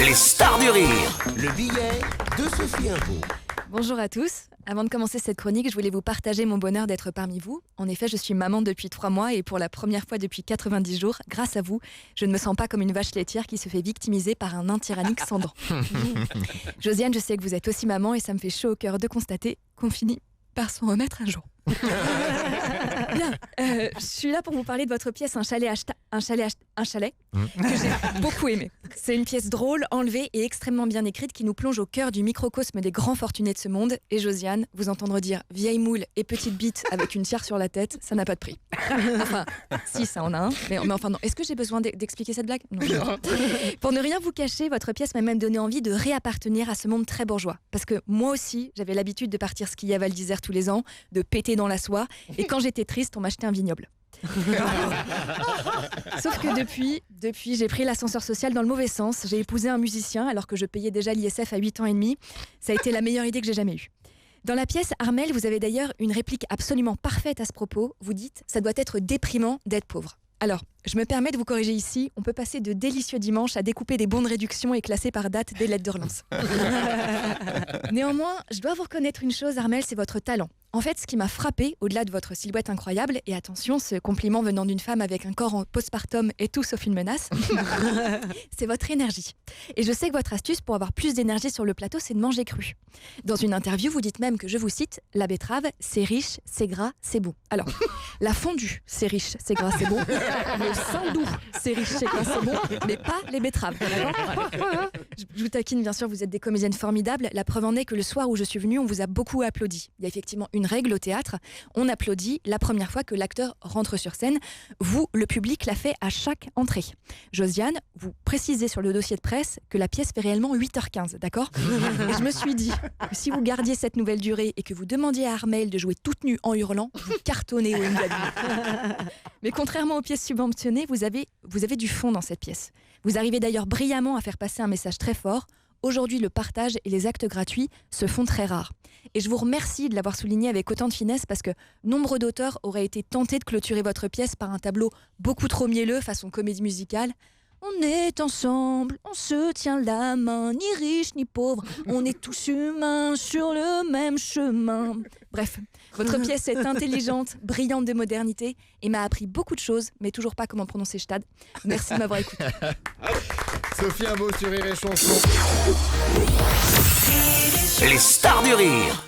Les stars du rire. Le billet de Sophie Imbeau. Bonjour à tous. Avant de commencer cette chronique, je voulais vous partager mon bonheur d'être parmi vous. En effet, je suis maman depuis 3 mois et pour la première fois depuis 90 jours, grâce à vous, je ne me sens pas comme une vache laitière qui se fait victimiser par un nain tyrannique sans dents. Josiane, je sais que vous êtes aussi maman et ça me fait chaud au cœur de constater qu'on finit par s'en remettre un jour. Bien, je suis là pour vous parler de votre pièce Un chalet que j'ai beaucoup aimé. C'est une pièce drôle, enlevée et extrêmement bien écrite qui nous plonge au cœur du microcosme des grands fortunés de ce monde. Et Josiane, vous entendre dire vieille moule et petite bite avec une tiare sur la tête, ça n'a pas de prix. Enfin, si, ça en a un, mais enfin non. Est-ce que j'ai besoin d'expliquer cette blague ? Non. Pour ne rien vous cacher, votre pièce m'a même donné envie de réappartenir à ce monde très bourgeois. Parce que moi aussi, j'avais l'habitude de partir skier à Val d'Isère tous les ans, de péter dans la soie, et quand j'étais triste, on m'achetait un vignoble. Sauf que depuis, j'ai pris l'ascenseur social dans le mauvais sens. J'ai épousé un musicien alors que je payais déjà l'ISF à 8 ans et demi. Ça a été la meilleure idée que j'ai jamais eue. Dans la pièce, Armelle, vous avez d'ailleurs une réplique absolument parfaite à ce propos. Vous dites « ça doit être déprimant d'être pauvre ». Alors, je me permets de vous corriger ici. On peut passer de délicieux dimanches à découper des bons de réduction et classer par date des lettres de relance. Néanmoins, je dois vous reconnaître une chose, Armelle, c'est votre talent. En fait, ce qui m'a frappé, au-delà de votre silhouette incroyable, et attention, ce compliment venant d'une femme avec un corps en postpartum est tout sauf une menace, c'est votre énergie. Et je sais que votre astuce pour avoir plus d'énergie sur le plateau, c'est de manger cru. Dans une interview, vous dites même que, je vous cite, « La betterave, c'est riche, c'est gras, c'est bon ». Alors, la fondue, c'est riche, c'est gras, c'est bon. Le saindoux, c'est riche, c'est gras, c'est bon, mais pas les betteraves. Je vous taquine, bien sûr, vous êtes des comédiennes formidables. La preuve en est que le soir où je suis venue, on vous a beaucoup applaudi. Il y a effectivement une règle au théâtre, on applaudit la première fois que l'acteur rentre sur scène. Vous, le public, l'a fait à chaque entrée. Josiane, vous précisez sur le dossier de presse que la pièce fait réellement 8h15, d'accord ? Et je me suis dit que si vous gardiez cette nouvelle durée et que vous demandiez à Armelle de jouer toute nue en hurlant, vous cartonnez au Engadine. Mais contrairement aux pièces subventionnées, vous avez du fond dans cette pièce. Vous arrivez d'ailleurs brillamment à faire passer un message très fort. Aujourd'hui, le partage et les actes gratuits se font très rares. Et je vous remercie de l'avoir souligné avec autant de finesse parce que nombre d'auteurs auraient été tentés de clôturer votre pièce par un tableau beaucoup trop mielleux façon comédie musicale. On est ensemble, on se tient la main, ni riche ni pauvre, on est tous humains sur le même chemin. Bref, votre pièce est intelligente, brillante de modernité et m'a appris beaucoup de choses, mais toujours pas comment prononcer Stade. Merci de m'avoir écouté. Sophie Imbeau sur Rire et Chanson. Les stars du rire.